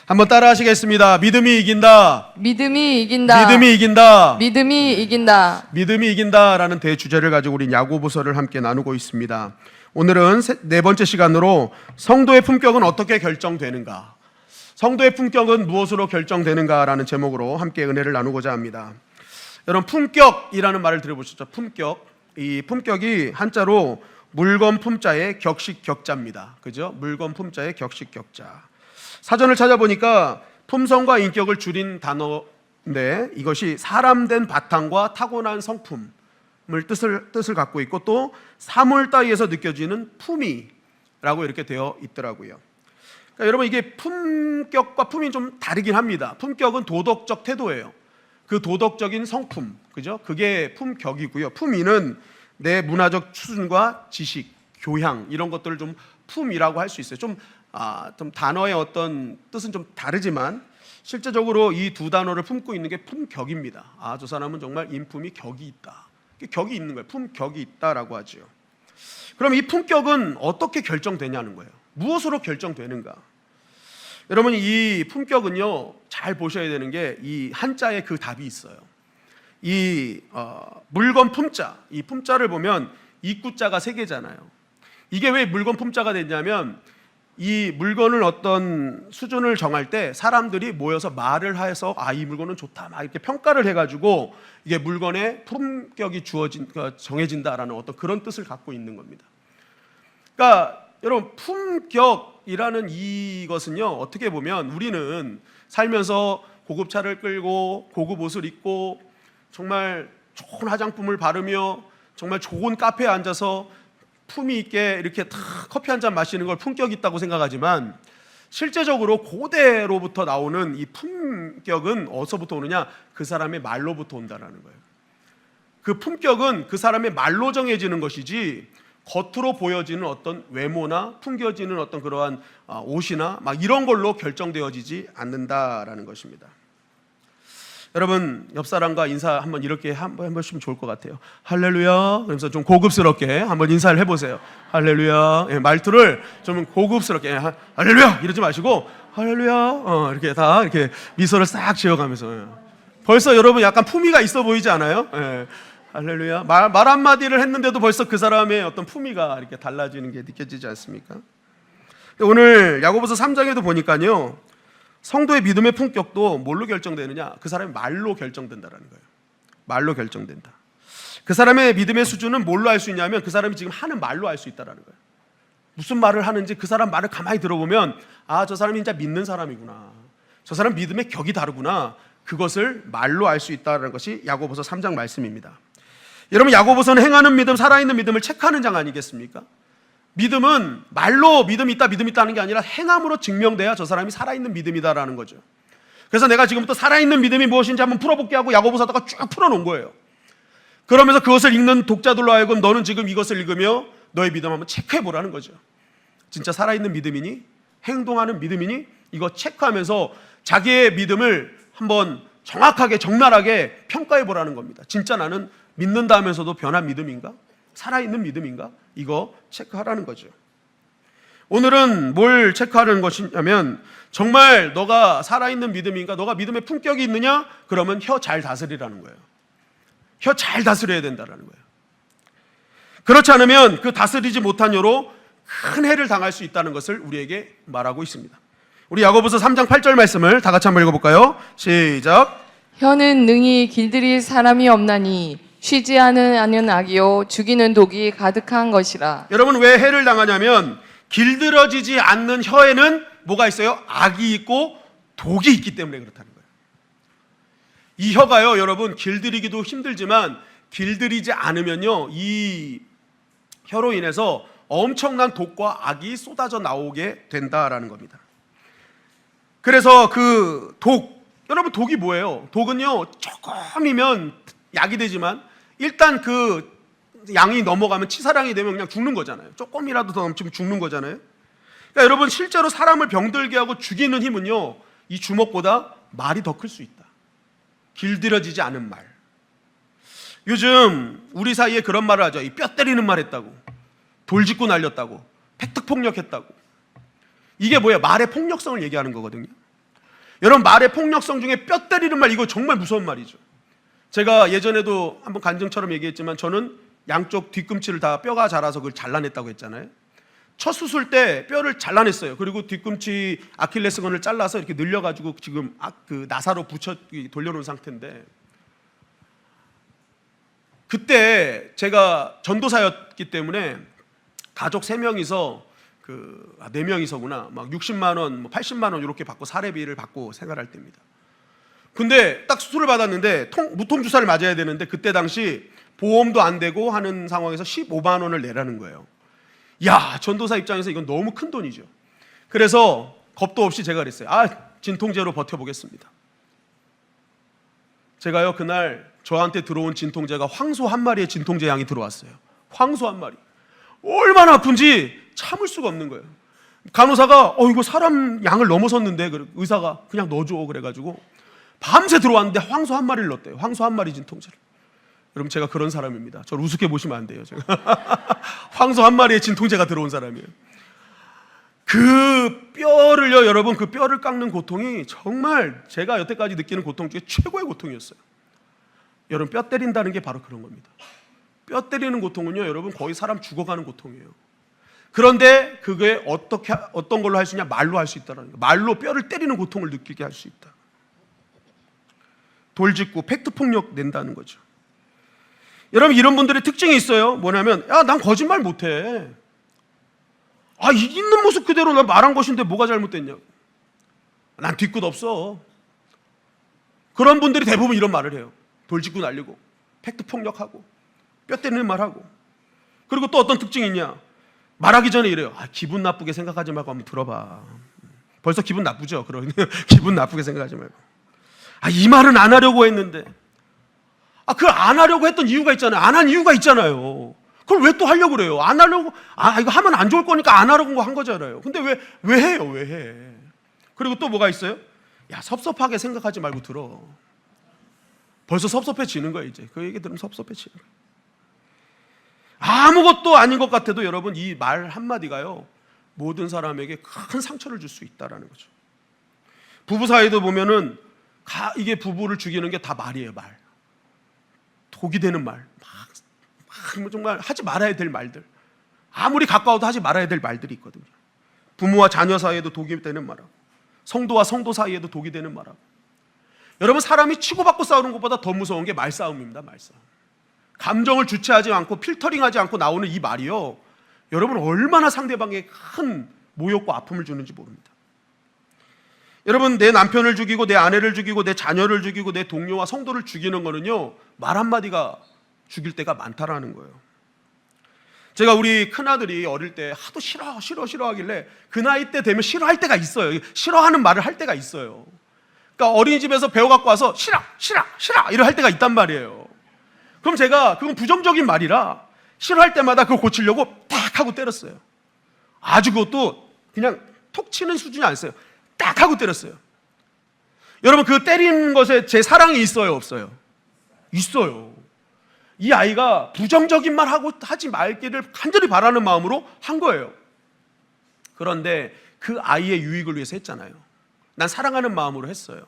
한번 따라 하시겠습니다. 믿음이 이긴다. 믿음이 이긴다. 믿음이 이긴다. 믿음이 이긴다. 믿음이 이긴다라는 대주제를 가지고 우리 야고보서를 함께 나누고 있습니다. 오늘은 네 번째 시간으로 성도의 품격은 어떻게 결정되는가, 성도의 품격은 무엇으로 결정되는가라는 제목으로 함께 은혜를 나누고자 합니다. 여러분, 품격이라는 말을 들어보셨죠? 품격. 이 품격이 한자로 물건 품자의 격식 격자입니다. 그죠? 물건 품자의 격식 격자. 사전을 찾아보니까 품성과 인격을 줄인 단어인데 이것이 사람된 바탕과 타고난 성품을 뜻을 갖고 있고, 또 사물 따위에서 느껴지는 품위라고 이렇게 되어 있더라고요. 그러니까 여러분, 이게 품격과 품이 좀 다르긴 합니다. 품격은 도덕적 태도예요. 그 도덕적인 성품, 그죠? 그게 품격이고요. 품위는 내 문화적 수준과 지식, 교양 이런 것들을 좀 품이라고 할 수 있어요. 좀 단어의 어떤 뜻은 좀 다르지만 실제적으로 이 두 단어를 품고 있는 게 품격입니다. 저 사람은 정말 인품이 격이 있다. 격이 있는 거예요. 품격이 있다라고 하죠. 그럼 이 품격은 어떻게 결정되냐는 거예요. 무엇으로 결정되는가? 여러분, 이 품격은요, 잘 보셔야 되는 게 이 한자에 그 답이 있어요. 이 물건 품자, 이 품자를 보면 입구자가 3개잖아요. 이게 왜 물건 품자가 됐냐면, 이 물건을 어떤 수준을 정할 때 사람들이 모여서 말을 해서 이 물건은 좋다 막 이렇게 평가를 해가지고 이게 물건의 품격이 정해진다라는 어떤 그런 뜻을 갖고 있는 겁니다. 그러니까 여러분, 품격이라는 이것은요, 어떻게 보면 우리는 살면서 고급 차를 끌고 고급 옷을 입고 정말 좋은 화장품을 바르며 정말 좋은 카페에 앉아서 품위 있게 이렇게 탁 커피 한 잔 마시는 걸 품격 있다고 생각하지만, 실제적으로 고대로부터 나오는 이 품격은 어디서부터 오느냐? 그 사람의 말로부터 온다라는 거예요. 그 품격은 그 사람의 말로 정해지는 것이지 겉으로 보여지는 어떤 외모나 품겨지는 어떤 그러한 옷이나 막 이런 걸로 결정되어지지 않는다라는 것입니다. 여러분, 옆 사람과 인사 한번 이렇게 한번 해보시면 좋을 것 같아요. 할렐루야. 그러면서 좀 고급스럽게 한번 인사를 해보세요. 할렐루야. 말투를 좀 고급스럽게, 할렐루야 이러지 마시고 할렐루야 이렇게 다 이렇게 미소를 싹 지어가면서. 벌써 여러분 약간 품위가 있어 보이지 않아요? 할렐루야. 말 한마디를 했는데도 벌써 그 사람의 어떤 품위가 이렇게 달라지는 게 느껴지지 않습니까? 오늘 야고보서 3장에도 보니까요, 성도의 믿음의 품격도 뭘로 결정되느냐? 그 사람의 말로 결정된다라는 거예요. 말로 결정된다. 그 사람의 믿음의 수준은 뭘로 알 수 있냐면 그 사람이 지금 하는 말로 알 수 있다라는 거예요. 무슨 말을 하는지 그 사람 말을 가만히 들어보면 저 사람이 진짜 믿는 사람이구나. 저 사람 믿음의 격이 다르구나. 그것을 말로 알 수 있다는 것이 야고보서 3장 말씀입니다. 여러분, 야고보서는 행하는 믿음, 살아있는 믿음을 체크하는 장 아니겠습니까? 믿음은 말로 믿음이 있다 하는 게 아니라 행함으로 증명돼야 저 사람이 살아있는 믿음이다라는 거죠. 그래서 내가 지금부터 살아있는 믿음이 무엇인지 한번 풀어볼게 하고 야고보서다가 쭉 풀어놓은 거예요. 그러면서 그것을 읽는 독자들로 하여금 너는 지금 이것을 읽으며 너의 믿음 한번 체크해보라는 거죠. 진짜 살아있는 믿음이니? 행동하는 믿음이니? 이거 체크하면서 자기의 믿음을 한번 정확하게 적나라하게 평가해보라는 겁니다. 진짜 나는 믿는다 하면서도 변한 믿음인가? 살아있는 믿음인가? 이거 체크하라는 거죠. 오늘은 뭘 체크하는 것이냐면, 정말 너가 살아있는 믿음인가? 너가 믿음의 품격이 있느냐? 그러면 혀 잘 다스리라는 거예요. 혀 잘 다스려야 된다는 거예요. 그렇지 않으면 그 다스리지 못한 혀로 큰 해를 당할 수 있다는 것을 우리에게 말하고 있습니다. 우리 야고보서 3장 8절 말씀을 다 같이 한번 읽어볼까요? 시작. 혀는 능히 길들일 사람이 없나니 쉬지 않은 악이요 죽이는 독이 가득한 것이라. 여러분, 왜 해를 당하냐면 길들어지지 않는 혀에는 뭐가 있어요? 악이 있고 독이 있기 때문에 그렇다는 거예요. 이 혀가요, 여러분, 길들이기도 힘들지만 길들이지 않으면요, 이 혀로 인해서 엄청난 독과 악이 쏟아져 나오게 된다라는 겁니다. 그래서 그 여러분, 독이 뭐예요? 독은요, 조금이면 약이 되지만 일단 그 양이 넘어가면 치사량이 되면 그냥 죽는 거잖아요. 조금이라도 더 넘치면 죽는 거잖아요. 그러니까 여러분, 실제로 사람을 병들게 하고 죽이는 힘은요, 이 주먹보다 말이 더 클 수 있다. 길들여지지 않은 말. 요즘 우리 사이에 그런 말을 하죠. 이 뼈 때리는 말 했다고, 돌 짚고 날렸다고, 팩특폭력했다고. 이게 뭐예요? 말의 폭력성을 얘기하는 거거든요. 여러분, 말의 폭력성 중에 뼈 때리는 말, 이거 정말 무서운 말이죠. 제가 예전에도 한번 간증처럼 얘기했지만 저는 양쪽 뒤꿈치를 다 뼈가 자라서 그걸 잘라냈다고 했잖아요. 첫 수술 때 뼈를 잘라냈어요. 그리고 뒤꿈치 아킬레스건을 잘라서 이렇게 늘려가지고 지금 그 나사로 붙여 돌려놓은 상태인데, 그때 제가 전도사였기 때문에 가족 3명이서 4명이서구나 막 60만 원, 뭐 80만 원 이렇게 받고 사례비를 받고 생활할 때입니다. 근데 딱 수술을 받았는데 무통 주사를 맞아야 되는데 그때 당시 보험도 안 되고 하는 상황에서 15만 원을 내라는 거예요. 야, 전도사 입장에서 이건 너무 큰 돈이죠. 그래서 겁도 없이 제가 그랬어요. 진통제로 버텨보겠습니다. 제가요, 그날 저한테 들어온 진통제가 황소 한 마리의 진통제 양이 들어왔어요. 황소 한 마리. 얼마나 아픈지 참을 수가 없는 거예요. 간호사가 이거 사람 양을 넘어섰는데, 의사가 그냥 넣어줘 그래가지고 밤새 들어왔는데 황소 한 마리를 넣었대요. 황소 한 마리 진통제를. 여러분, 제가 그런 사람입니다. 저를 우습게 보시면 안 돼요. 제가 황소 한 마리의 진통제가 들어온 사람이에요. 그 뼈를요, 여러분, 그 뼈를 깎는 고통이 정말 제가 여태까지 느끼는 고통 중에 최고의 고통이었어요. 여러분, 뼈 때린다는 게 바로 그런 겁니다. 뼈 때리는 고통은요, 여러분, 거의 사람 죽어가는 고통이에요. 그런데 그게 어떤 걸로 할 수 있냐? 말로 할 수 있다는 거예요. 말로 뼈를 때리는 고통을 느끼게 할 수 있다. 돌직구, 팩트폭력 낸다는 거죠. 여러분, 이런 분들의 특징이 있어요. 뭐냐면, 난 거짓말 못해. 있는 모습 그대로 난 말한 것인데 뭐가 잘못됐냐고. 난 뒤끝 없어. 그런 분들이 대부분 이런 말을 해요. 돌직구 날리고 팩트폭력하고 뼈 때리는 말하고. 그리고 또 어떤 특징이 있냐? 말하기 전에 이래요. 기분 나쁘게 생각하지 말고 한번 들어봐. 벌써 기분 나쁘죠? 그러니 기분 나쁘게 생각하지 말고. 이 말은 안 하려고 했는데. 그걸 안 하려고 했던 이유가 있잖아요. 안 한 이유가 있잖아요. 그걸 왜 또 하려고 그래요? 안 하려고, 이거 하면 안 좋을 거니까 안 하려고 한 거잖아요. 근데 왜 해요? 왜 해? 그리고 또 뭐가 있어요? 섭섭하게 생각하지 말고 들어. 벌써 섭섭해지는 거예요, 이제. 그 얘기 들으면 섭섭해지는 거예요. 아무것도 아닌 것 같아도 여러분, 이 말 한마디가요, 모든 사람에게 큰 상처를 줄 수 있다는 거죠. 부부 사이도 보면은 이게 부부를 죽이는 게 다 말이에요, 말. 독이 되는 말. 정말 하지 말아야 될 말들. 아무리 가까워도 하지 말아야 될 말들이 있거든요. 부모와 자녀 사이에도 독이 되는 말하고, 성도와 성도 사이에도 독이 되는 말하고. 여러분, 사람이 치고받고 싸우는 것보다 더 무서운 게 말싸움입니다. 말싸움. 감정을 주체하지 않고 필터링하지 않고 나오는 이 말이요, 여러분, 얼마나 상대방에게 큰 모욕과 아픔을 주는지 모릅니다. 여러분, 내 남편을 죽이고 내 아내를 죽이고 내 자녀를 죽이고 내 동료와 성도를 죽이는 거는요, 말 한마디가 죽일 때가 많다라는 거예요. 제가 우리 큰아들이 어릴 때 하도 싫어하길래 그 나이 때 되면 싫어할 때가 있어요. 싫어하는 말을 할 때가 있어요. 그러니까 어린이집에서 배워갖고 와서 싫어 이러 할 때가 있단 말이에요. 그럼 제가 그건 부정적인 말이라 싫어할 때마다 그걸 고치려고 딱 하고 때렸어요. 아주 그것도 그냥 톡 치는 수준이 아니었어요. 딱 하고 때렸어요. 여러분, 그 때리는 것에 제 사랑이 있어요, 없어요? 있어요. 이 아이가 부정적인 말 하지 말기를 간절히 바라는 마음으로 한 거예요. 그런데 그 아이의 유익을 위해서 했잖아요. 난 사랑하는 마음으로 했어요.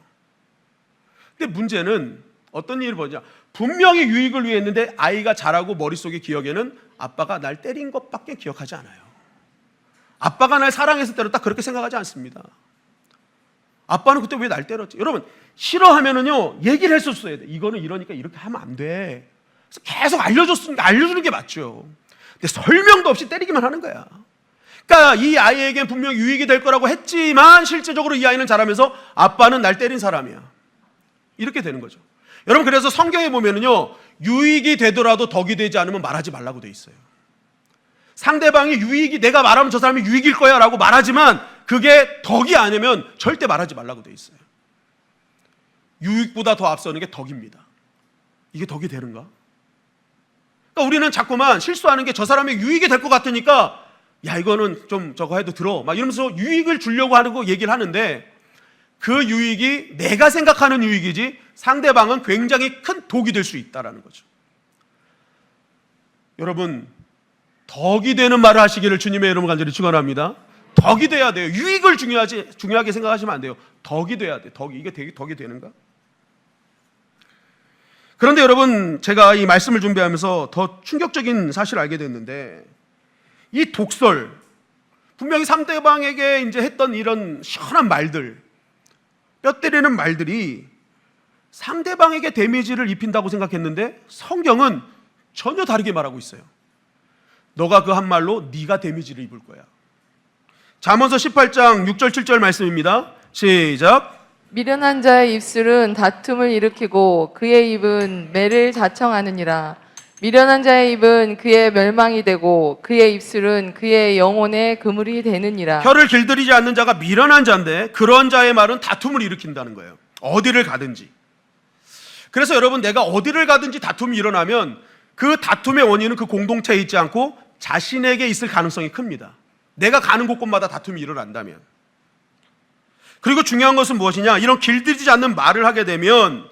근데 문제는 어떤 일을 보냐, 분명히 유익을 위해 했는데 아이가 자라고 머릿속에 기억에는 아빠가 날 때린 것밖에 기억하지 않아요. 아빠가 날 사랑해서 때렸다, 그렇게 생각하지 않습니다. 아빠는 그때 왜 날 때렸지? 여러분, 싫어하면은요, 얘기를 했었어야 돼. 이거는 이러니까 이렇게 하면 안 돼. 그래서 계속 알려주는 게 맞죠. 근데 설명도 없이 때리기만 하는 거야. 그러니까 이 아이에겐 분명 유익이 될 거라고 했지만 실제적으로 이 아이는 자라면서 아빠는 날 때린 사람이야, 이렇게 되는 거죠. 여러분, 그래서 성경에 보면은요, 유익이 되더라도 덕이 되지 않으면 말하지 말라고 돼 있어요. 상대방이 내가 말하면 저 사람이 유익일 거야 라고 말하지만 그게 덕이 아니면 절대 말하지 말라고 돼 있어요. 유익보다 더 앞서는 게 덕입니다. 이게 덕이 되는가? 그러니까 우리는 자꾸만 실수하는 게 저 사람의 유익이 될 것 같으니까 이거는 좀 저거 해도 들어 막 이러면서 유익을 주려고 하는 거 얘기를 하는데, 그 유익이 내가 생각하는 유익이지 상대방은 굉장히 큰 독이 될 수 있다는 거죠. 여러분, 덕이 되는 말을 하시기를 주님의 이름으로 간절히 축원합니다. 덕이 돼야 돼요. 유익을 중요하게 생각하시면 안 돼요. 덕이 돼야 돼. 이게 덕이 되는가? 그런데 여러분, 제가 이 말씀을 준비하면서 더 충격적인 사실을 알게 됐는데, 이 독설, 분명히 상대방에게 이제 했던 이런 시원한 말들, 뼈 때리는 말들이 상대방에게 데미지를 입힌다고 생각했는데 성경은 전혀 다르게 말하고 있어요. 너가 그 한 말로 네가 데미지를 입을 거야. 잠언서 18장 6절 7절 말씀입니다. 시작. 미련한 자의 입술은 다툼을 일으키고 그의 입은 매를 자청하느니라. 미련한 자의 입은 그의 멸망이 되고 그의 입술은 그의 영혼의 그물이 되느니라. 혀를 길들이지 않는 자가 미련한 자인데 그런 자의 말은 다툼을 일으킨다는 거예요. 어디를 가든지. 그래서 여러분, 내가 어디를 가든지 다툼이 일어나면 그 다툼의 원인은 그 공동체에 있지 않고 자신에게 있을 가능성이 큽니다. 내가 가는 곳곳마다 다툼이 일어난다면. 그리고 중요한 것은 무엇이냐? 이런 길들이지 않는 말을 하게 되면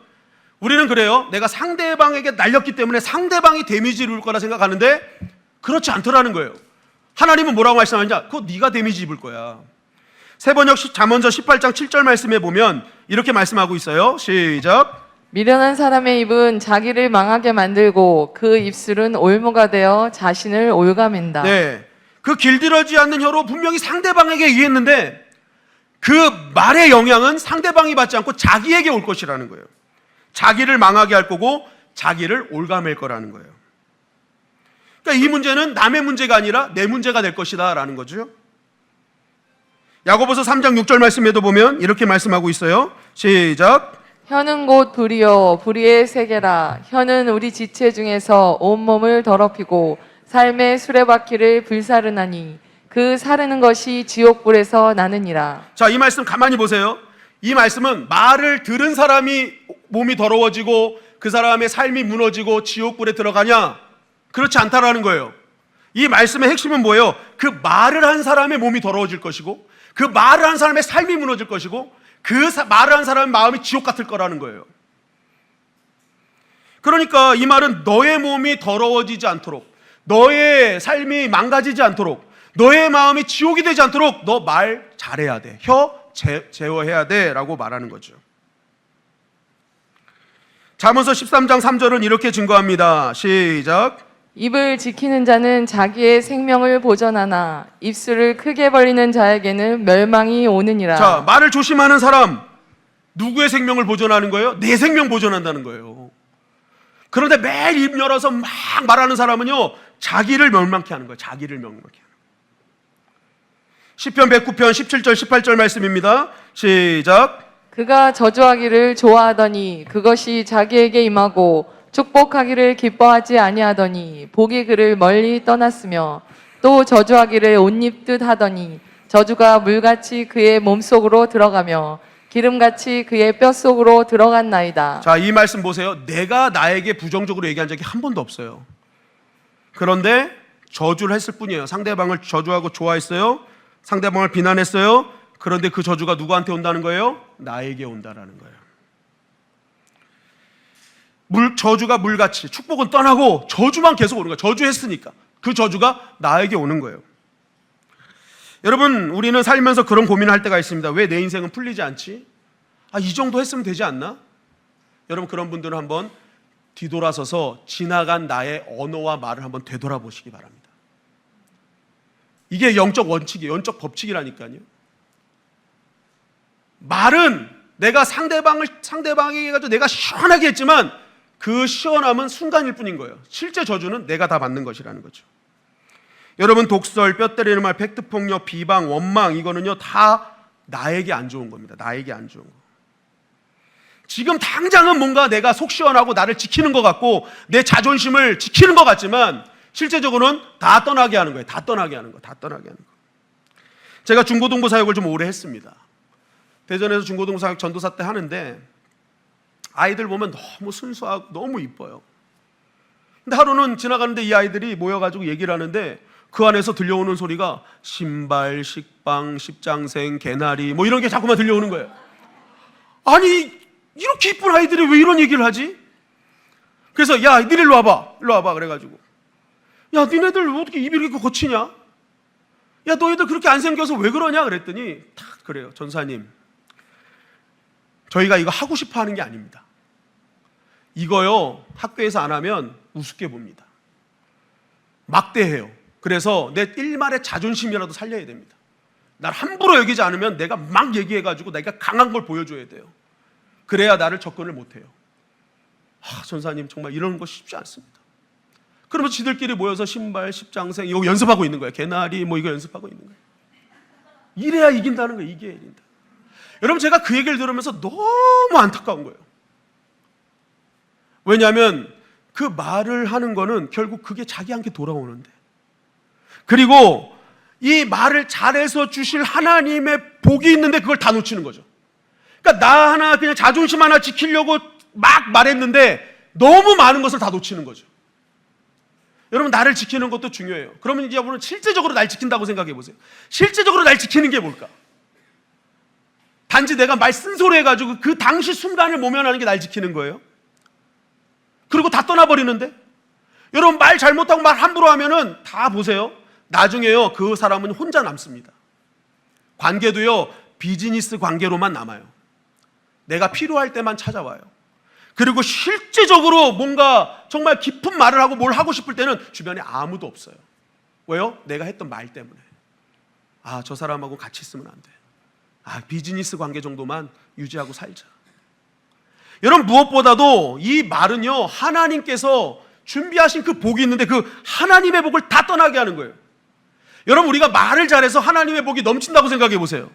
우리는 그래요. 내가 상대방에게 날렸기 때문에 상대방이 데미지를 입을 거라 생각하는데 그렇지 않더라는 거예요. 하나님은 뭐라고 말씀하느냐? 그거 네가 데미지 입을 거야. 세번역 잠언서 18장 7절 말씀에 보면 이렇게 말씀하고 있어요. 시작. 미련한 사람의 입은 자기를 망하게 만들고 그 입술은 올무가 되어 자신을 올가맨다. 네, 그 길들여지지 않는 혀로 분명히 상대방에게 유했는데 그 말의 영향은 상대방이 받지 않고 자기에게 올 것이라는 거예요. 자기를 망하게 할 거고 자기를 올가맬 거라는 거예요. 그러니까 이 문제는 남의 문제가 아니라 내 문제가 될 것이다 라는 거죠. 야고보서 3장 6절 말씀에도 보면 이렇게 말씀하고 있어요. 시작. 혀는 곧 불이요 불의의 세계라. 혀는 우리 지체 중에서 온몸을 더럽히고 삶의 수레바퀴를 불사르나니 그 사르는 것이 지옥불에서 나느니라. 자, 이 말씀 가만히 보세요. 이 말씀은 말을 들은 사람이 몸이 더러워지고 그 사람의 삶이 무너지고 지옥불에 들어가냐? 그렇지 않다라는 거예요. 이 말씀의 핵심은 뭐예요? 그 말을 한 사람의 몸이 더러워질 것이고 그 말을 한 사람의 삶이 무너질 것이고 그 말을 한 사람의 마음이 지옥 같을 거라는 거예요. 그러니까 이 말은 너의 몸이 더러워지지 않도록, 너의 삶이 망가지지 않도록, 너의 마음이 지옥이 되지 않도록 너 말 잘해야 돼. 혀 제어해야 돼 라고 말하는 거죠. 잠언서 13장 3절은 이렇게 증거합니다. 시작. 입을 지키는 자는 자기의 생명을 보전하나 입술을 크게 벌리는 자에게는 멸망이 오느니라. 자, 말을 조심하는 사람, 누구의 생명을 보존하는 거예요? 내 생명 보존한다는 거예요. 그런데 매일 입 열어서 막 말하는 사람은요, 자기를 멸망케 하는 거예요. 자기를 멸망케 하는 거예요. 시편 109편 17절 18절 말씀입니다. 시작. 그가 저주하기를 좋아하더니 그것이 자기에게 임하고 축복하기를 기뻐하지 아니하더니 복이 그를 멀리 떠났으며 또 저주하기를 옷 입듯 하더니 저주가 물같이 그의 몸속으로 들어가며 기름같이 그의 뼛속으로 들어갔나이다. 자, 이 말씀 보세요. 내가 나에게 부정적으로 얘기한 적이 한 번도 없어요. 그런데 저주를 했을 뿐이에요. 상대방을 저주하고 좋아했어요. 상대방을 비난했어요. 그런데 그 저주가 누구한테 온다는 거예요? 나에게 온다라는 거예요. 저주가 물같이, 축복은 떠나고 저주만 계속 오는 거예요. 저주했으니까 그 저주가 나에게 오는 거예요. 여러분, 우리는 살면서 그런 고민을 할 때가 있습니다. 왜 내 인생은 풀리지 않지? 이 정도 했으면 되지 않나? 여러분, 그런 분들은 한번 뒤돌아서서 지나간 나의 언어와 말을 한번 되돌아보시기 바랍니다. 이게 영적 원칙이에요. 영적 법칙이라니까요. 말은 내가 상대방에게 가지고 내가 시원하게 했지만 그 시원함은 순간일 뿐인 거예요. 실제 저주는 내가 다 받는 것이라는 거죠. 여러분, 독설, 뼈 때리는 말, 팩트폭력, 비방, 원망, 이거는요 다 나에게 안 좋은 겁니다. 나에게 안 좋은 거. 지금 당장은 뭔가 내가 속 시원하고 나를 지키는 것 같고 내 자존심을 지키는 것 같지만 실제적으로는 다 떠나게 하는 거예요. 다 떠나게 하는 거. 다 떠나게 하는 거. 제가 중고등부 사역을 좀 오래 했습니다. 대전에서 중고등부 사역 전도사 때 하는데 아이들 보면 너무 순수하고 너무 이뻐요. 근데 하루는 지나가는데 이 아이들이 모여가지고 얘기를 하는데 그 안에서 들려오는 소리가 신발, 식빵, 십장생, 개나리 뭐 이런 게 자꾸만 들려오는 거예요. 아니, 이렇게 이쁜 아이들이 왜 이런 얘기를 하지? 그래서 야, 니네 일로 와봐. 일로 와봐. 그래가지고 야, 니네들 왜 어떻게 입이 이렇게 거치냐? 야, 너희들 그렇게 안 생겨서 왜 그러냐 그랬더니 탁 그래요. 전사님, 저희가 이거 하고 싶어 하는 게 아닙니다. 이거요, 학교에서 안 하면 우습게 봅니다. 막대해요. 그래서 내 일말의 자존심이라도 살려야 됩니다. 날 함부로 여기지 않으면 내가 막 얘기해가지고 내가 강한 걸 보여줘야 돼요. 그래야 나를 접근을 못해요. 전사님, 정말 이런 거 쉽지 않습니다. 그러면서 지들끼리 모여서 신발, 십장생 이거 연습하고 있는 거예요. 개나리 뭐 이거 연습하고 있는 거예요. 이래야 이긴다는 거예요. 이겨야 된다. 여러분, 제가 그 얘기를 들으면서 너무 안타까운 거예요. 왜냐하면 그 말을 하는 거는 결국 그게 자기한테 돌아오는데, 그리고 이 말을 잘해서 주실 하나님의 복이 있는데 그걸 다 놓치는 거죠. 그러니까 나 하나 그냥 자존심 하나 지키려고 막 말했는데 너무 많은 것을 다 놓치는 거죠. 여러분, 나를 지키는 것도 중요해요. 그러면 이제 여러분은 실제적으로 날 지킨다고 생각해 보세요. 실제적으로 날 지키는 게 뭘까? 단지 내가 말 쓴소리 해가지고 그 당시 순간을 모면하는 게 날 지키는 거예요. 그리고 다 떠나버리는데, 여러분, 말 잘못하고 말 함부로 하면은 다 보세요. 나중에요, 그 사람은 혼자 남습니다. 관계도요, 비즈니스 관계로만 남아요. 내가 필요할 때만 찾아와요. 그리고 실제적으로 뭔가 정말 깊은 말을 하고 뭘 하고 싶을 때는 주변에 아무도 없어요. 왜요? 내가 했던 말 때문에. 저 사람하고 같이 있으면 안 돼. 비즈니스 관계 정도만 유지하고 살자. 여러분, 무엇보다도 이 말은요, 하나님께서 준비하신 그 복이 있는데 그 하나님의 복을 다 떠나게 하는 거예요. 여러분, 우리가 말을 잘해서 하나님의 복이 넘친다고 생각해 보세요.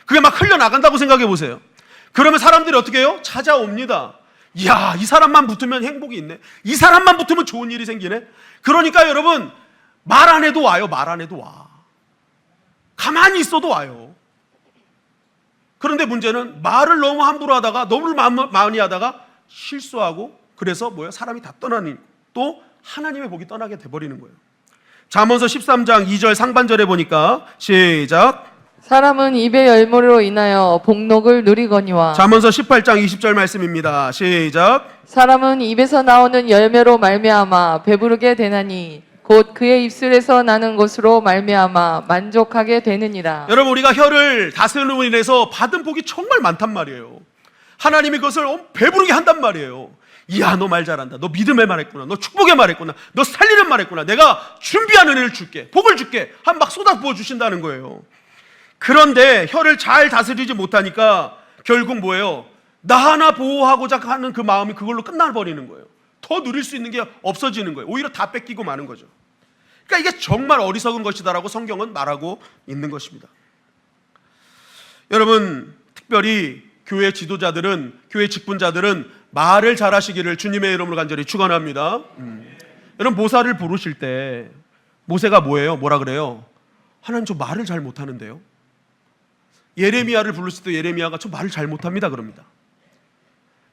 그게 막 흘러나간다고 생각해 보세요. 그러면 사람들이 어떻게 해요? 찾아옵니다. 이야, 이 사람만 붙으면 행복이 있네. 이 사람만 붙으면 좋은 일이 생기네. 그러니까 여러분, 말 안 해도 와요. 말 안 해도 와. 가만히 있어도 와요. 그런데 문제는 말을 너무 함부로 하다가, 너무 많이 하다가 실수하고, 그래서 뭐예요? 사람이 다 떠나는, 또 하나님의 복이 떠나게 돼버리는 거예요. 잠언서 13장 2절 상반절에 보니까, 시작. 사람은 입의 열무로 인하여 복록을 누리거니와. 잠언서 18장 20절 말씀입니다. 시작. 사람은 입에서 나오는 열매로 말미암아 배부르게 되나니 곧 그의 입술에서 나는 것으로 말미암아 만족하게 되느니라. 여러분, 우리가 혀를 다스림으로 인해서 받은 복이 정말 많단 말이에요. 하나님이 그것을 배부르게 한단 말이에요. 이야, 너 말 잘한다. 너 믿음의 말했구나. 너 축복의 말했구나. 너 살리는 말했구나. 내가 준비한 은혜를 줄게. 복을 줄게. 한 막 쏟아부어 주신다는 거예요. 그런데 혀를 잘 다스리지 못하니까 결국 뭐예요? 나 하나 보호하고자 하는 그 마음이 그걸로 끝나버리는 거예요. 더 누릴 수 있는 게 없어지는 거예요. 오히려 다 뺏기고 마는 거죠. 그러니까 이게 정말 어리석은 것이다라고 성경은 말하고 있는 것입니다. 여러분, 특별히 교회 지도자들은, 교회 직분자들은 말을 잘하시기를 주님의 이름으로 간절히 축원합니다. 여러분, 모사를 부르실 때 모세가 뭐예요? 뭐라 그래요? 하나님, 저 말을 잘 못하는데요. 예레미야를 부르실 때 예레미야가 저 말을 잘 못합니다 그럽니다.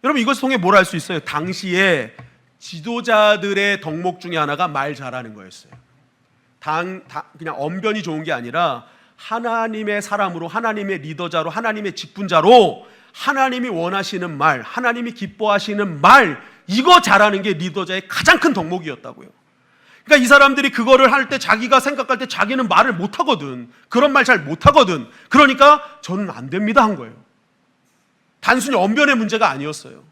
여러분, 이것을 통해 뭘 알 수 있어요? 당시에 지도자들의 덕목 중에 하나가 말 잘하는 거였어요. 그냥 언변이 좋은 게 아니라 하나님의 사람으로, 하나님의 리더자로, 하나님의 직분자로 하나님이 원하시는 말, 하나님이 기뻐하시는 말, 이거 잘하는 게 리더자의 가장 큰 덕목이었다고요. 그러니까 이 사람들이 그거를 할 때, 자기가 생각할 때 자기는 말을 못하거든. 그런 말 잘 못하거든. 그러니까 저는 안 됩니다 한 거예요. 단순히 언변의 문제가 아니었어요.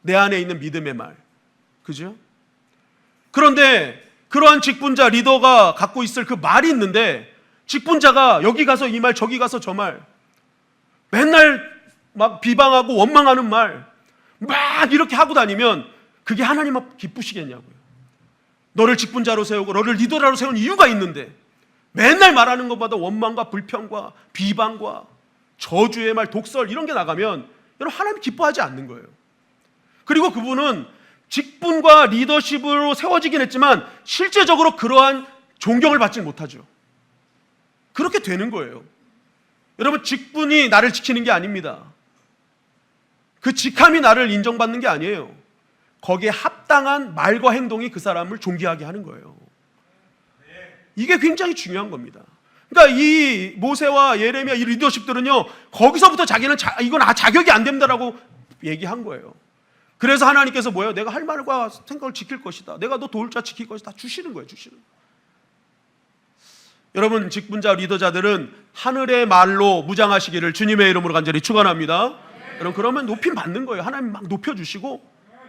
내 안에 있는 믿음의 말. 그죠? 그런데 그러한 직분자, 리더가 갖고 있을 그 말이 있는데, 직분자가 여기 가서 이 말, 저기 가서 저 말, 맨날 막 비방하고 원망하는 말 막 이렇게 하고 다니면 그게 하나님 앞 기쁘시겠냐고요. 너를 직분자로 세우고 너를 리더로 세운 이유가 있는데 맨날 말하는 것마다 원망과 불평과 비방과 저주의 말, 독설 이런 게 나가면 여러분, 하나님이 기뻐하지 않는 거예요. 그리고 그분은 직분과 리더십으로 세워지긴 했지만 실제적으로 그러한 존경을 받지 못하죠. 그렇게 되는 거예요. 여러분, 직분이 나를 지키는 게 아닙니다. 그 직함이 나를 인정받는 게 아니에요. 거기에 합당한 말과 행동이 그 사람을 존귀하게 하는 거예요. 이게 굉장히 중요한 겁니다. 그러니까 이 모세와 예레미야, 이 리더십들은요, 거기서부터 자기는 이건 자격이 안 된다라고 얘기한 거예요. 그래서 하나님께서 뭐예요? 내가 할 말과 생각을 지킬 것이다. 내가 너 도울 자 지킬 것이다. 주시는 거예요. 주시는 거예요. 여러분 직분자 리더자들은 하늘의 말로 무장하시기를 주님의 이름으로 간절히 축원합니다. 여러분 그러면 높임 받는 거예요. 하나님 막 높여주시고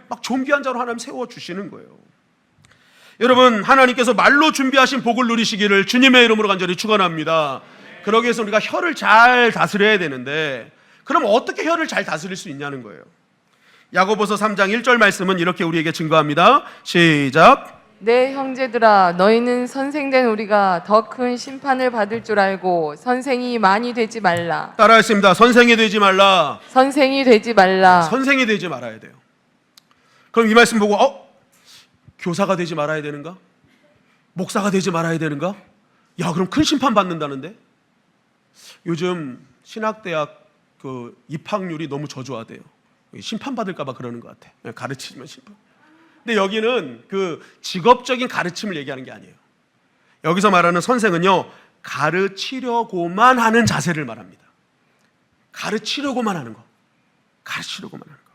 막 존귀한 자로 하나님 세워주시는 거예요. 여러분 하나님께서 말로 준비하신 복을 누리시기를 주님의 이름으로 간절히 축원합니다. 그러기 위해서 우리가 혀를 잘 다스려야 되는데 그럼 어떻게 혀를 잘 다스릴 수 있냐는 거예요. 야고보서 3장 1절 말씀은 이렇게 우리에게 증거합니다. 시작. 내 형제들아 너희는 선생된 우리가 더 큰 심판을 받을 줄 알고 선생이 많이 되지 말라. 따라했습니다. 선생이 되지 말라. 선생이 되지 말라. 선생이 되지 말아야 돼요. 그럼 이 말씀 보고 교사가 되지 말아야 되는가? 목사가 되지 말아야 되는가? 야 그럼 큰 심판 받는다는데? 요즘 신학대학 그 입학률이 너무 저조하대요. 심판 받을까 봐 그러는 것 같아. 가르치면 심판. 근데 여기는 그 직업적인 가르침을 얘기하는 게 아니에요. 여기서 말하는 선생은요, 가르치려고만 하는 자세를 말합니다. 가르치려고만 하는 거. 가르치려고만 하는 거.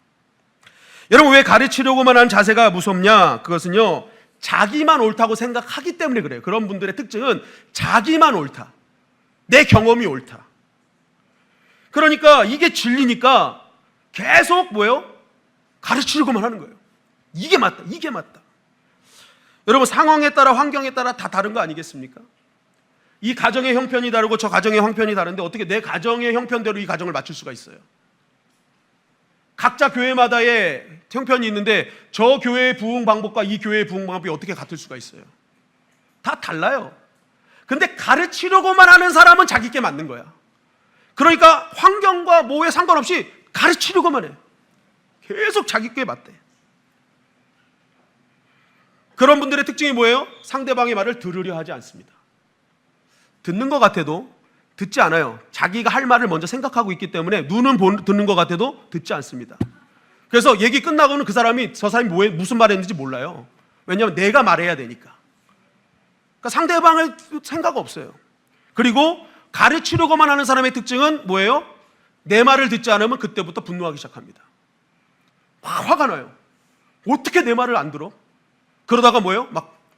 여러분 왜 가르치려고만 하는 자세가 무섭냐? 그것은요, 자기만 옳다고 생각하기 때문에 그래요. 그런 분들의 특징은 자기만 옳다. 내 경험이 옳다. 그러니까 이게 진리니까 계속 뭐예요? 가르치려고만 하는 거예요. 이게 맞다. 이게 맞다. 여러분 상황에 따라 환경에 따라 다 다른 거 아니겠습니까? 이 가정의 형편이 다르고 저 가정의 형편이 다른데 어떻게 내 가정의 형편대로 이 가정을 맞출 수가 있어요? 각자 교회마다의 형편이 있는데 저 교회의 부흥 방법과 이 교회의 부흥 방법이 어떻게 같을 수가 있어요? 다 달라요. 근데 가르치려고만 하는 사람은 자기께 맞는 거야. 그러니까 환경과 뭐에 상관없이 가르치려고만 해. 계속 자기께 맞대. 그런 분들의 특징이 뭐예요? 상대방의 말을 들으려 하지 않습니다. 듣는 것 같아도 듣지 않아요. 자기가 할 말을 먼저 생각하고 있기 때문에 눈은 듣는 것 같아도 듣지 않습니다. 그래서 얘기 끝나고는 그 사람이 저 사람이 무슨 말 했는지 몰라요. 왜냐하면 내가 말해야 되니까. 그러니까 상대방을 생각 없어요. 그리고 가르치려고만 하는 사람의 특징은 뭐예요? 내 말을 듣지 않으면 그때부터 분노하기 시작합니다. 막 화가 나요. 어떻게 내 말을 안 들어? 그러다가 뭐예요?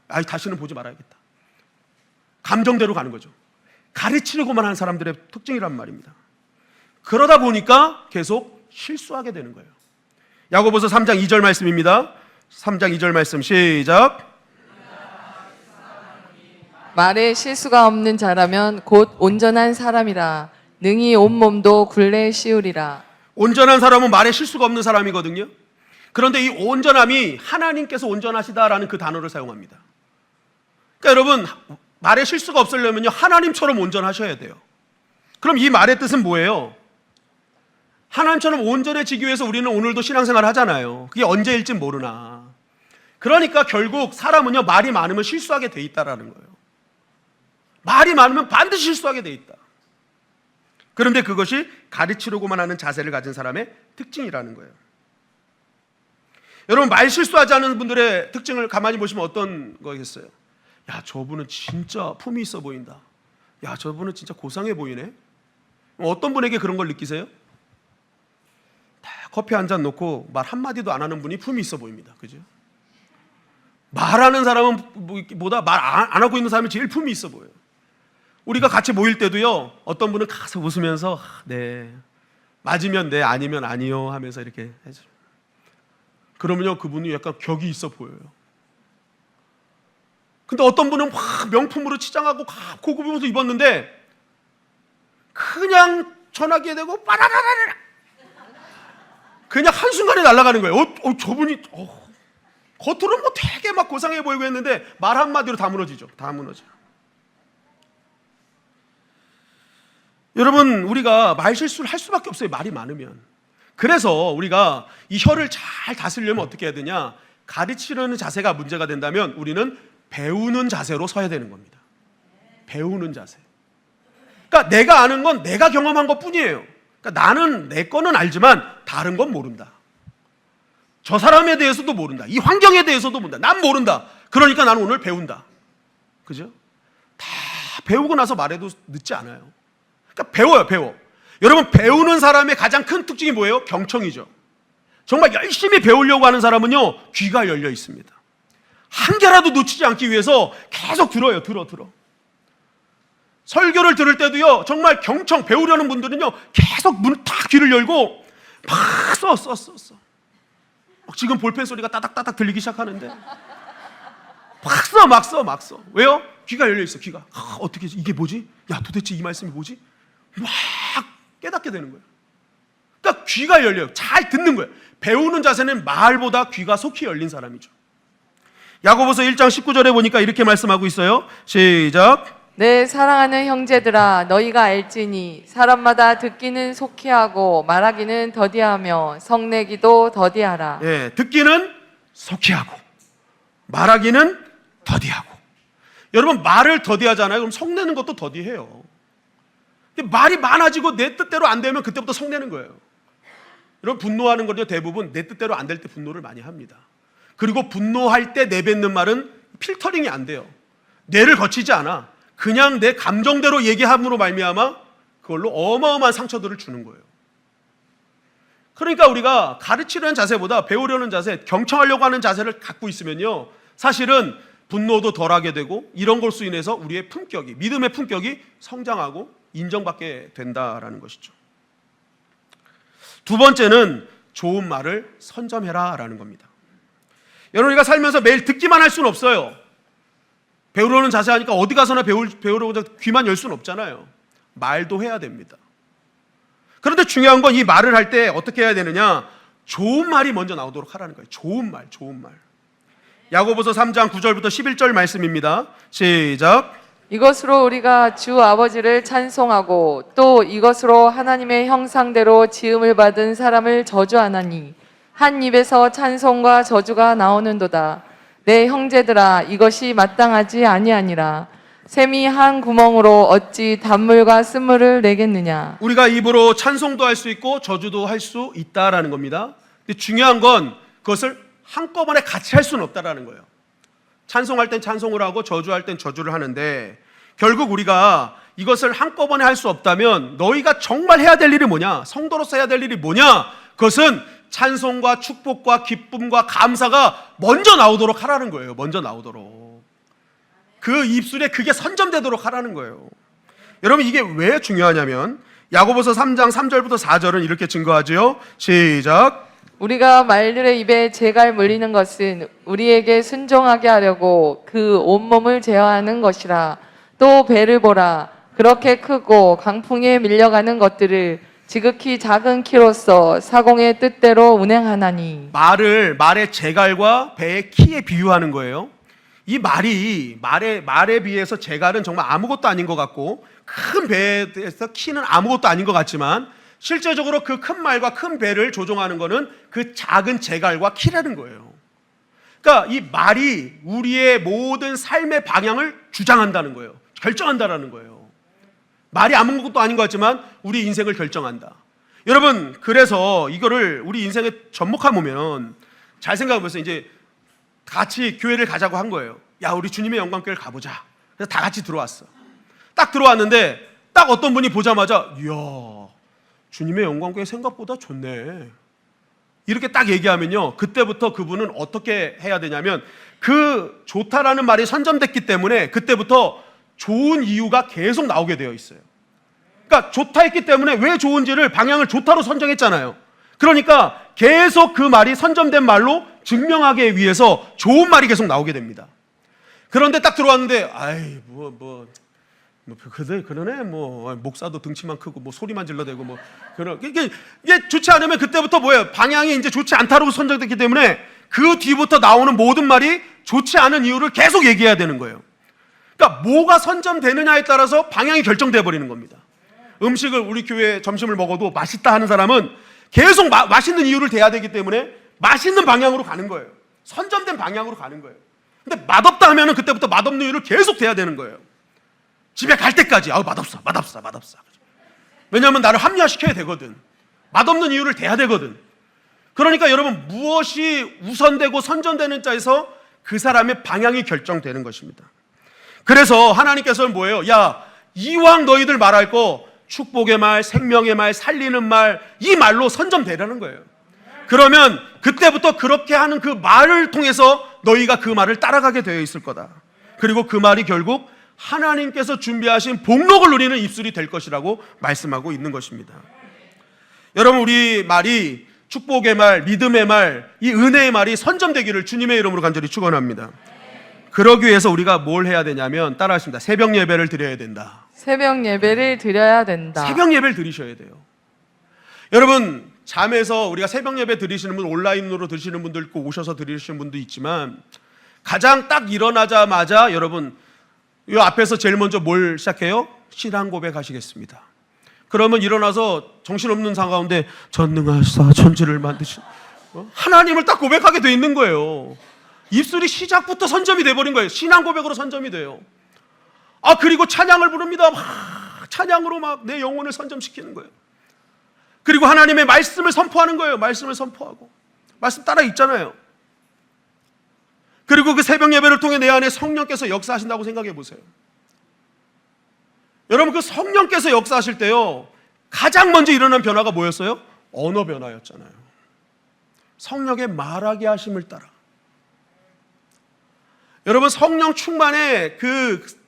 다시는 보지 말아야겠다. 감정대로 가는 거죠. 가르치려고만 하는 사람들의 특징이란 말입니다. 그러다 보니까 계속 실수하게 되는 거예요. 야고보서 3장 2절 말씀입니다. 3장 2절 말씀 시작. 말에 실수가 없는 자라면 곧 온전한 사람이라. 능히 온몸도 굴레 씌우리라. 온전한 사람은 말에 실수가 없는 사람이거든요. 그런데 이 온전함이 하나님께서 온전하시다라는 그 단어를 사용합니다. 그러니까 여러분 말에 실수가 없으려면요 하나님처럼 온전하셔야 돼요. 그럼 이 말의 뜻은 뭐예요? 하나님처럼 온전해지기 위해서 우리는 오늘도 신앙생활을 하잖아요. 그게 언제일지 모르나. 그러니까 결국 사람은요 말이 많으면 실수하게 돼 있다라는 거예요. 말이 많으면 반드시 실수하게 돼 있다. 그런데 그것이 가르치려고만 하는 자세를 가진 사람의 특징이라는 거예요. 여러분 말 실수하지 않은 분들의 특징을 가만히 보시면 어떤 거겠어요? 야 저분은 진짜 품이 있어 보인다. 야 저분은 진짜 고상해 보이네. 어떤 분에게 그런 걸 느끼세요? 커피 한 잔 놓고 말 한마디도 안 하는 분이 품이 있어 보입니다. 그죠? 말하는 사람은 보다 말 안 하고 있는 사람이 제일 품이 있어 보여요. 우리가 같이 모일 때도요 어떤 분은 가서 웃으면서 네 맞으면 네 아니면 아니요 하면서 이렇게 해줘. 그러면요 그분이 약간 격이 있어 보여요. 근데 어떤 분은 막 명품으로 치장하고 고급 옷을 입었는데 그냥 전화기에 대고 빠라라라라 그냥 한순간에 날아가는 거예요. 저분이 겉으로는 뭐 되게 막 고상해 보이고 했는데 말 한마디로 다 무너지죠. 다 무너져요. 여러분 우리가 말 실수를 할 수밖에 없어요. 말이 많으면. 그래서 우리가 이 혀를 잘 다스리려면 어떻게 해야 되냐? 가르치려는 자세가 문제가 된다면 우리는 배우는 자세로 서야 되는 겁니다. 배우는 자세. 그러니까 내가 아는 건 내가 경험한 것 뿐이에요. 그러니까 나는 내 거는 알지만 다른 건 모른다. 저 사람에 대해서도 모른다. 이 환경에 대해서도 모른다. 난 모른다. 그러니까 나는 오늘 배운다. 그죠? 다 배우고 나서 말해도 늦지 않아요. 그러니까 배워. 여러분 배우는 사람의 가장 큰 특징이 뭐예요? 경청이죠. 정말 열심히 배우려고 하는 사람은요 귀가 열려 있습니다. 한 개라도 놓치지 않기 위해서 계속 들어요. 들어. 설교를 들을 때도요, 정말 경청 배우려는 분들은요, 계속 문을 탁 귀를 열고 막 써. 지금 볼펜 소리가 따닥따닥 들리기 시작하는데 막 써. 왜요? 귀가 열려 있어. 귀가 어떻게 이게 뭐지? 야, 도대체 이 말씀이 뭐지? 막 깨닫게 되는 거예요. 그러니까 귀가 열려요. 잘 듣는 거예요. 배우는 자세는 말보다 귀가 속히 열린 사람이죠. 야고보서 1장 19절에 보니까 이렇게 말씀하고 있어요. 시작. 내 사랑하는 형제들아, 너희가 알지니 사람마다 듣기는 속히 하고 말하기는 더디하며 성내기도 더디하라. 예, 듣기는 속히 하고 말하기는 더디하고. 여러분, 말을 더디하잖아요. 그럼 성내는 것도 더디해요. 근데 말이 많아지고 내 뜻대로 안 되면 그때부터 성내는 거예요. 여러분, 분노하는 건요, 대부분 내 뜻대로 안 될 때 분노를 많이 합니다. 그리고 분노할 때 내뱉는 말은 필터링이 안 돼요. 뇌를 거치지 않아. 그냥 내 감정대로 얘기함으로 말미암아 그걸로 어마어마한 상처들을 주는 거예요. 그러니까 우리가 가르치려는 자세보다 배우려는 자세, 경청하려고 하는 자세를 갖고 있으면요, 사실은 분노도 덜하게 되고 이런 것으로 인해서 우리의 품격이, 믿음의 품격이 성장하고 인정받게 된다라는 것이죠. 두 번째는 좋은 말을 선점해라라는 겁니다. 여러분, 우리가 살면서 매일 듣기만 할 수는 없어요. 배우려는 자세 하니까 어디 가서나 배우려고 귀만 열 수는 없잖아요. 말도 해야 됩니다. 그런데 중요한 건 이 말을 할 때 어떻게 해야 되느냐? 좋은 말이 먼저 나오도록 하라는 거예요. 좋은 말. 야고보서 3장 9절부터 11절 말씀입니다. 시작. 이것으로 우리가 주 아버지를 찬송하고 또 이것으로 하나님의 형상대로 지음을 받은 사람을 저주하나니 한 입에서 찬송과 저주가 나오는도다. 내 형제들아, 이것이 마땅하지 아니하니라. 샘이 한 구멍으로 어찌 단물과 쓴물을 내겠느냐. 우리가 입으로 찬송도 할 수 있고 저주도 할 수 있다라는 겁니다. 근데 중요한 건 그것을 한꺼번에 같이 할 수는 없다라는 거예요. 찬송할 땐 찬송을 하고 저주할 땐 저주를 하는데, 결국 우리가 이것을 한꺼번에 할 수 없다면 너희가 정말 해야 될 일이 뭐냐? 성도로서 해야 될 일이 뭐냐? 그것은 찬송과 축복과 기쁨과 감사가 먼저 나오도록 하라는 거예요. 먼저 나오도록. 그 입술에 그게 선점되도록 하라는 거예요. 여러분, 이게 왜 중요하냐면 야고보서 3장 3절부터 4절은 이렇게 증거하지요. 시작. 우리가 말들의 입에 재갈 물리는 것은 우리에게 순종하게 하려고 그 온몸을 제어하는 것이라. 또 배를 보라. 그렇게 크고 강풍에 밀려가는 것들을 지극히 작은 키로서 사공의 뜻대로 운행하나니. 말의 재갈과 배의 키에 비유하는 거예요. 이 말에 비해서 재갈은 정말 아무것도 아닌 것 같고, 큰 배에 대해서 키는 아무것도 아닌 것 같지만, 실제적으로 그 큰 말과 큰 배를 조종하는 것은 그 작은 재갈과 키라는 거예요. 그러니까 이 말이 우리의 모든 삶의 방향을 주장한다는 거예요. 결정한다라는 거예요. 말이 아무것도 아닌 것 같지만 우리 인생을 결정한다. 여러분, 그래서 이거를 우리 인생에 접목해보면, 잘 생각해보세요. 이제 같이 교회를 가자고 한 거예요. 야, 우리 주님의 영광교회를 가보자. 그래서 다 같이 들어왔어. 딱 들어왔는데 딱 어떤 분이 보자마자, 이야, 주님의 영광교회 생각보다 좋네, 이렇게 딱 얘기하면요, 그때부터 그분은 어떻게 해야 되냐면, 그 좋다라는 말이 선점됐기 때문에 그때부터 좋은 이유가 계속 나오게 되어 있어요. 그러니까 좋다 했기 때문에 왜 좋은지를, 방향을 좋다로 선정했잖아요. 그러니까 계속 그 말이 선점된 말로 증명하기 위해서 좋은 말이 계속 나오게 됩니다. 그런데 딱 들어왔는데, 아이, 그러네, 목사도 등치만 크고, 소리만 질러대고, 이게 좋지 않으면 그때부터 뭐예요? 방향이 이제 좋지 않다고 선정됐기 때문에 그 뒤부터 나오는 모든 말이 좋지 않은 이유를 계속 얘기해야 되는 거예요. 그러니까 뭐가 선점되느냐에 따라서 방향이 결정돼 버리는 겁니다. 음식을, 우리 교회 점심을 먹어도 맛있다 하는 사람은 계속 맛있는 이유를 대야 되기 때문에 맛있는 방향으로 가는 거예요. 선점된 방향으로 가는 거예요. 근데 맛없다 하면은 그때부터 맛없는 이유를 계속 대야 되는 거예요. 집에 갈 때까지, 맛없어. 왜냐하면 나를 합리화시켜야 되거든. 맛없는 이유를 대야 되거든. 그러니까 여러분, 무엇이 우선되고 선전되는 자에서 그 사람의 방향이 결정되는 것입니다. 그래서 하나님께서는 뭐예요? 야, 이왕 너희들 말할 거 축복의 말, 생명의 말, 살리는 말, 이 말로 선점되라는 거예요. 그러면 그때부터 그렇게 하는 그 말을 통해서 너희가 그 말을 따라가게 되어 있을 거다. 그리고 그 말이 결국 하나님께서 준비하신 복록을 누리는 입술이 될 것이라고 말씀하고 있는 것입니다. 여러분, 우리 말이 축복의 말, 믿음의 말, 이 은혜의 말이 선점되기를 주님의 이름으로 간절히 축원합니다. 그러기 위해서 우리가 뭘 해야 되냐면 따라하십니다. 새벽 예배를 드려야 된다. 새벽 예배를 드려야 된다. 새벽 예배를 드리셔야 돼요. 여러분, 잠에서 우리가 새벽 예배 드리시는 분, 온라인으로 드리시는 분도 있고 오셔서 드리시는 분도 있지만 가장 딱 일어나자마자 여러분 이 앞에서 제일 먼저 뭘 시작해요? 신앙 고백하시겠습니다. 그러면 일어나서 정신없는 상황 가운데 전능하사 천지를 만드신 하나님을 딱 고백하게 돼 있는 거예요. 입술이 시작부터 선점이 돼버린 거예요. 신앙 고백으로 선점이 돼요. 그리고 찬양을 부릅니다. 찬양으로 막 내 영혼을 선점시키는 거예요. 그리고 하나님의 말씀을 선포하는 거예요. 말씀을 선포하고 말씀 따라 읽잖아요. 그리고 그 새벽 예배를 통해 내 안에 성령께서 역사하신다고 생각해 보세요. 여러분, 그 성령께서 역사하실 때요, 가장 먼저 일어난 변화가 뭐였어요? 언어 변화였잖아요. 성령의 말하게 하심을 따라. 여러분, 성령 충만에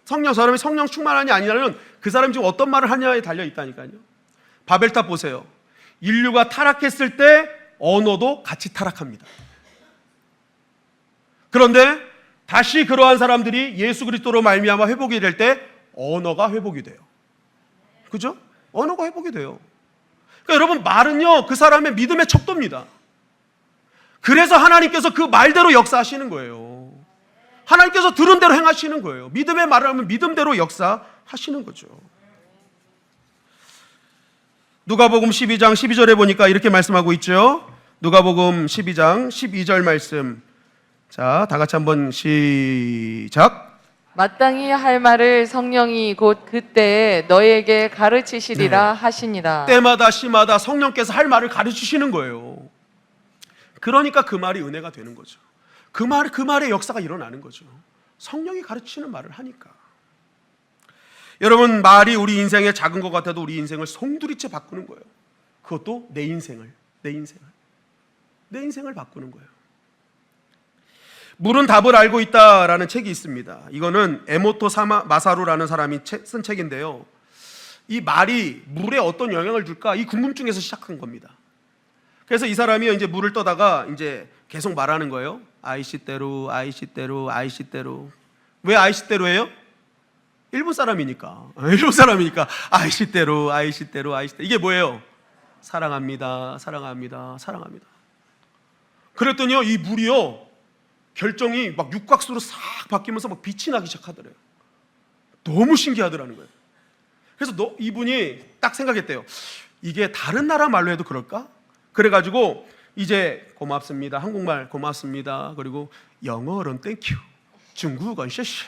저 사람이 성령 충만하냐 아니냐는 그 사람이 지금 어떤 말을 하냐에 달려 있다니까요. 바벨탑 보세요. 인류가 타락했을 때 언어도 같이 타락합니다. 그런데 다시 그러한 사람들이 예수 그리스도로 말미암아 회복이 될 때 언어가 회복이 돼요. 그죠? 언어가 회복이 돼요. 그러니까 여러분, 말은요 그 사람의 믿음의 척도입니다. 그래서 하나님께서 그 말대로 역사하시는 거예요. 하나님께서 들은 대로 행하시는 거예요. 믿음의 말을 하면 믿음대로 역사하시는 거죠. 누가복음 12장 12절에 보니까 이렇게 말씀하고 있죠. 누가복음 12장 12절 말씀. 자, 다 같이 한번 시작. 마땅히 할 말을 성령이 곧 그때에 너에게 가르치시리라 하시니라. 때마다 시마다 성령께서 할 말을 가르치시는 거예요. 그러니까 그 말이 은혜가 되는 거죠. 그 말의 역사가 일어나는 거죠. 성령이 가르치는 말을 하니까. 여러분, 말이 우리 인생에 작은 것 같아도 우리 인생을 송두리째 바꾸는 거예요. 그것도 내 인생을 바꾸는 거예요. 물은 답을 알고 있다라는 책이 있습니다. 이거는 에모토 마사루라는 사람이 쓴 책인데요. 이 말이 물에 어떤 영향을 줄까? 이 궁금증에서 시작한 겁니다. 그래서 이 사람이 이제 물을 떠다가 이제 계속 말하는 거예요. 아이시대로. 왜 아이시대로예요? 일본 사람이니까. 아이시대로. 이게 뭐예요? 사랑합니다. 그랬더니요, 이 물이요, 결정이 막 육각수로 싹 바뀌면서 막 빛이 나기 시작하더래요. 너무 신기하더라는 거예요. 그래서 이분이 딱 생각했대요. 이게 다른 나라 말로 해도 그럴까? 그래가지고 이제 고맙습니다, 한국말 고맙습니다, 그리고 영어로는 땡큐, 중국어는 쉐쉐,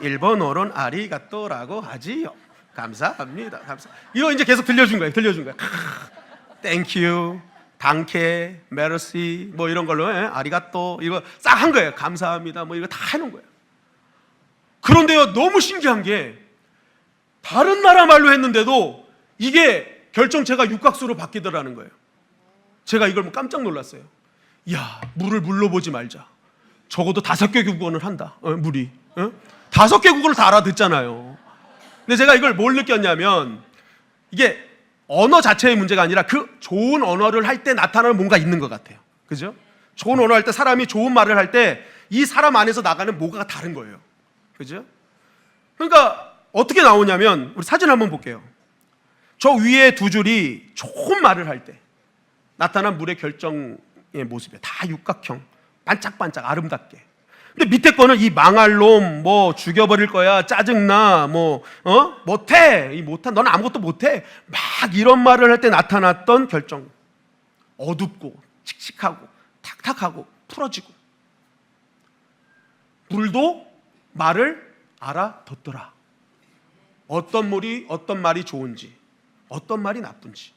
일본어로는 아리가또라고 하지요. 감사합니다. 이거 이제 계속 들려준 거예요. 땡큐, 당케, 메르시 뭐 이런 걸로 아리가또 이거 싹 한 거예요. 감사합니다 뭐 이거 다 해놓은 거예요. 그런데요, 너무 신기한 게 다른 나라 말로 했는데도 이게 결정체가 육각수로 바뀌더라는 거예요. 제가 이걸 깜짝 놀랐어요. 야, 물을 물로 보지 말자. 적어도 5개 국어는 한다. 물이 5개 국어를 다 알아듣잖아요. 근데 제가 이걸 뭘 느꼈냐면 이게 언어 자체의 문제가 아니라 그 좋은 언어를 할 때 나타나는 뭔가 있는 것 같아요. 그죠? 좋은 언어 할 때 사람이 좋은 말을 할 때 이 사람 안에서 나가는 뭐가 다른 거예요. 그죠? 그러니까 어떻게 나오냐면 우리 사진 한번 볼게요. 저 위에 두 줄이 좋은 말을 할 때 나타난 물의 결정의 모습이에요. 다 육각형, 반짝반짝 아름답게. 근데 밑에 거는 이 망할 놈, 뭐 죽여버릴 거야, 짜증나, 못해, 넌 아무것도 못해, 막 이런 말을 할 때 나타났던 결정. 어둡고 칙칙하고 탁탁하고 풀어지고. 물도 말을 알아듣더라. 어떤 말이 좋은지, 어떤 말이 나쁜지.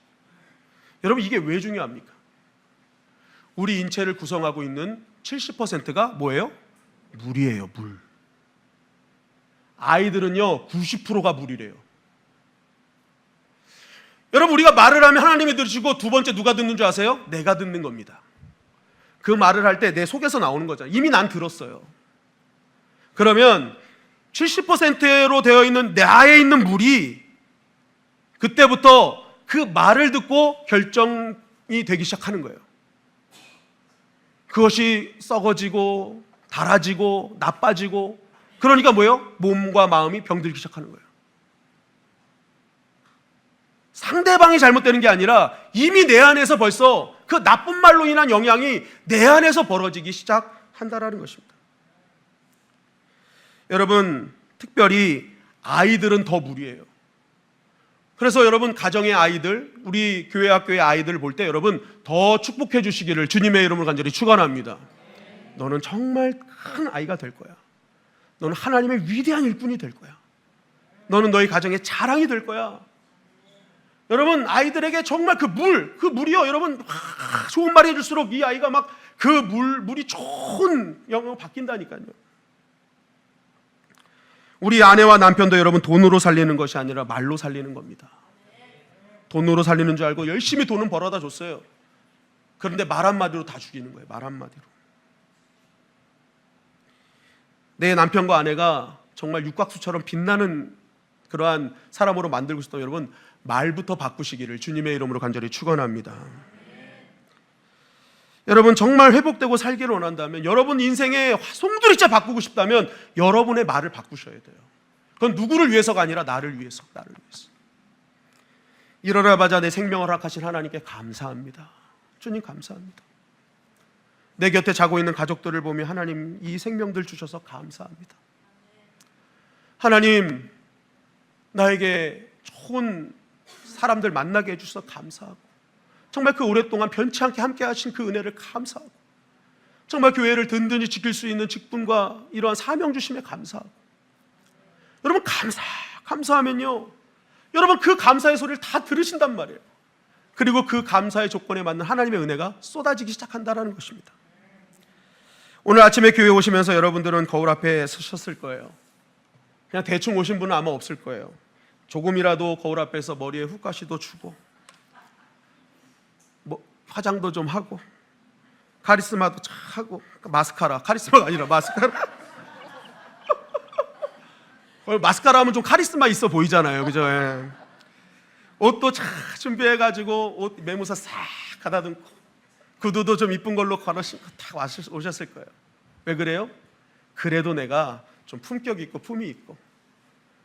여러분, 이게 왜 중요합니까? 우리 인체를 구성하고 있는 70%가 뭐예요? 물이에요. 물. 아이들은요 90%가 물이래요. 여러분, 우리가 말을 하면 하나님이 들으시고 두 번째 누가 듣는 줄 아세요? 내가 듣는 겁니다. 그 말을 할 때 내 속에서 나오는 거잖아요. 이미 난 들었어요. 그러면 70%로 되어 있는 나에 있는 물이 그때부터 그 말을 듣고 결정이 되기 시작하는 거예요. 그것이 썩어지고 닳아지고 나빠지고, 그러니까 뭐예요? 몸과 마음이 병들기 시작하는 거예요. 상대방이 잘못되는 게 아니라 이미 내 안에서 벌써 그 나쁜 말로 인한 영향이 내 안에서 벌어지기 시작한다라는 것입니다. 여러분, 특별히 아이들은 더 무리예요. 그래서 여러분, 가정의 아이들, 우리 교회 학교의 아이들 볼 때 여러분 더 축복해 주시기를 주님의 이름으로 간절히 축원합니다. 너는 정말 큰 아이가 될 거야. 너는 하나님의 위대한 일꾼이 될 거야. 너는 너희 가정의 자랑이 될 거야. 여러분, 아이들에게 정말 그 물이요, 여러분, 좋은 말 해줄수록 이 아이가 막 그 물이 좋은 영향으로 바뀐다니까요. 우리 아내와 남편도 여러분 돈으로 살리는 것이 아니라 말로 살리는 겁니다. 돈으로 살리는 줄 알고 열심히 돈은 벌어다 줬어요. 그런데 말 한마디로 다 죽이는 거예요. 말 한마디로. 내 남편과 아내가 정말 육각수처럼 빛나는 그러한 사람으로 만들고 싶다면 여러분, 말부터 바꾸시기를 주님의 이름으로 간절히 축원합니다. 여러분, 정말 회복되고 살기를 원한다면, 여러분 인생의 송두리째 바꾸고 싶다면 여러분의 말을 바꾸셔야 돼요. 그건 누구를 위해서가 아니라 나를 위해서. 일어나자마자 내 생명을 허락하신 하나님께 감사합니다. 주님 감사합니다. 내 곁에 자고 있는 가족들을 보며 하나님, 이 생명들 주셔서 감사합니다. 하나님, 나에게 좋은 사람들 만나게 해주셔서 감사하고, 정말 그 오랫동안 변치 않게 함께 하신 그 은혜를 감사하고, 정말 교회를 든든히 지킬 수 있는 직분과 이러한 사명 주심에 감사하고, 여러분 감사하면요, 여러분 그 감사의 소리를 다 들으신단 말이에요. 그리고 그 감사의 조건에 맞는 하나님의 은혜가 쏟아지기 시작한다는 것입니다. 오늘 아침에 교회 오시면서 여러분들은 거울 앞에 서셨을 거예요. 그냥 대충 오신 분은 아마 없을 거예요. 조금이라도 거울 앞에서 머리에 훅가시도 주고, 화장도 좀 하고, 카리스마도 하고, 마스카라, 카리스마가 아니라 마스카라. 마스카라 하면 좀 카리스마 있어 보이잖아요, 그죠? 예. 옷도 잘 준비해가지고 옷 매무사 싹 가다듬고, 구두도 좀 이쁜 걸로 걸어 신고 딱 오셨을 거예요. 왜 그래요? 그래도 내가 좀 품격 있고 품이 있고,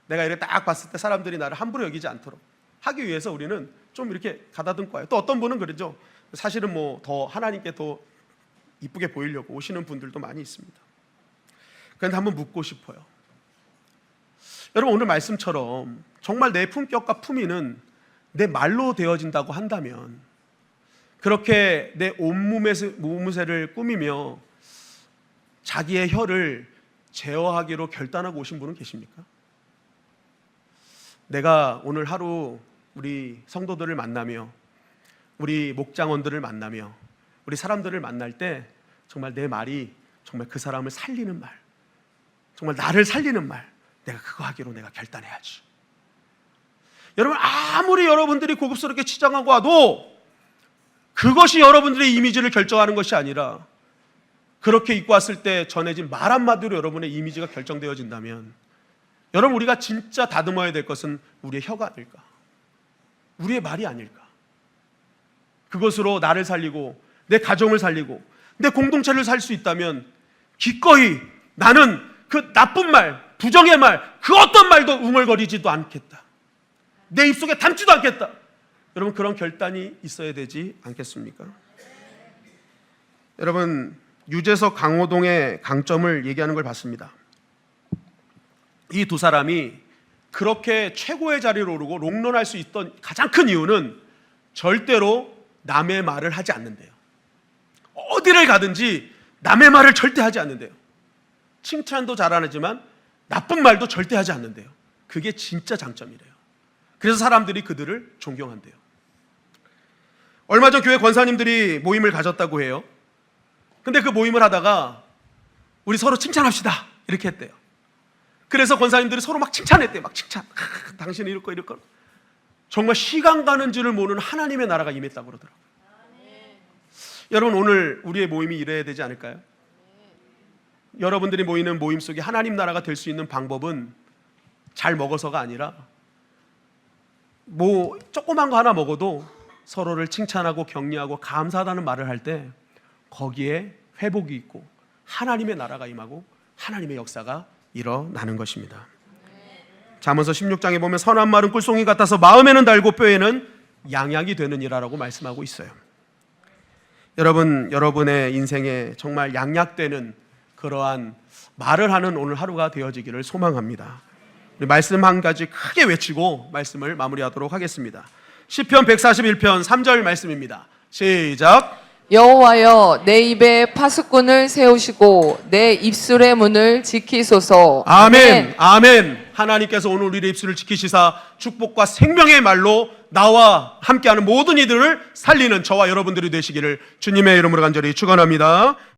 내가 이렇게 딱 봤을 때 사람들이 나를 함부로 여기지 않도록 하기 위해서 우리는 좀 이렇게 가다듬고 와요. 또 어떤 분은 그러죠. 사실은 더 하나님께 더 이쁘게 보이려고 오시는 분들도 많이 있습니다. 그런데 한번 묻고 싶어요. 여러분, 오늘 말씀처럼 정말 내 품격과 품위는 내 말로 되어진다고 한다면, 그렇게 내 온몸새를 꾸미며 자기의 혀를 제어하기로 결단하고 오신 분은 계십니까? 내가 오늘 하루 우리 성도들을 만나며, 우리 목장원들을 만나며, 우리 사람들을 만날 때 정말 내 말이 정말 그 사람을 살리는 말, 정말 나를 살리는 말, 내가 그거 하기로 내가 결단해야지. 여러분, 아무리 여러분들이 고급스럽게 치장하고 와도 그것이 여러분들의 이미지를 결정하는 것이 아니라, 그렇게 입고 왔을 때 전해진 말 한마디로 여러분의 이미지가 결정되어진다면, 여러분, 우리가 진짜 다듬어야 될 것은 우리의 혀가 아닐까, 우리의 말이 아닐까. 그것으로 나를 살리고 내 가정을 살리고 내 공동체를 살 수 있다면, 기꺼이 나는 그 나쁜 말, 부정의 말, 그 어떤 말도 웅얼거리지도 않겠다, 내 입속에 담지도 않겠다. 여러분, 그런 결단이 있어야 되지 않겠습니까? 여러분, 유재석 강호동의 강점을 얘기하는 걸 봤습니다. 이 두 사람이 그렇게 최고의 자리로 오르고 롱런할 수 있던 가장 큰 이유는 절대로 남의 말을 하지 않는데요. 어디를 가든지 남의 말을 절대 하지 않는데요. 칭찬도 잘 안 하지만 나쁜 말도 절대 하지 않는데요. 그게 진짜 장점이래요. 그래서 사람들이 그들을 존경한대요. 얼마 전 교회 권사님들이 모임을 가졌다고 해요. 근데 그 모임을 하다가 우리 서로 칭찬합시다 이렇게 했대요. 그래서 권사님들이 서로 막 칭찬했대요. 막 칭찬. 당신은 이럴 거 이럴 거. 정말 시간 가는 줄을 모르는 하나님의 나라가 임했다고 그러더라고요. 여러분, 오늘 우리의 모임이 이래야 되지 않을까요? 여러분들이 모이는 모임 속에 하나님 나라가 될 수 있는 방법은 잘 먹어서가 아니라 뭐 조그만 거 하나 먹어도 서로를 칭찬하고 격려하고 감사하다는 말을 할 때 거기에 회복이 있고 하나님의 나라가 임하고 하나님의 역사가 일어나는 것입니다. 잠언서 16장에 보면 선한 말은 꿀송이 같아서 마음에는 달고 뼈에는 양약이 되느니라라고 말씀하고 있어요. 여러분의 인생에 정말 양약되는 그러한 말을 하는 오늘 하루가 되어지기를 소망합니다. 우리 말씀 한 가지 크게 외치고 말씀을 마무리하도록 하겠습니다. 시편 141편 3절 말씀입니다. 시작. 여호와여 내 입에 파수꾼을 세우시고 내 입술의 문을 지키소서. 아멘. 아멘. 하나님께서 오늘 우리의 입술을 지키시사 축복과 생명의 말로 나와 함께하는 모든 이들을 살리는 저와 여러분들이 되시기를 주님의 이름으로 간절히 축원합니다.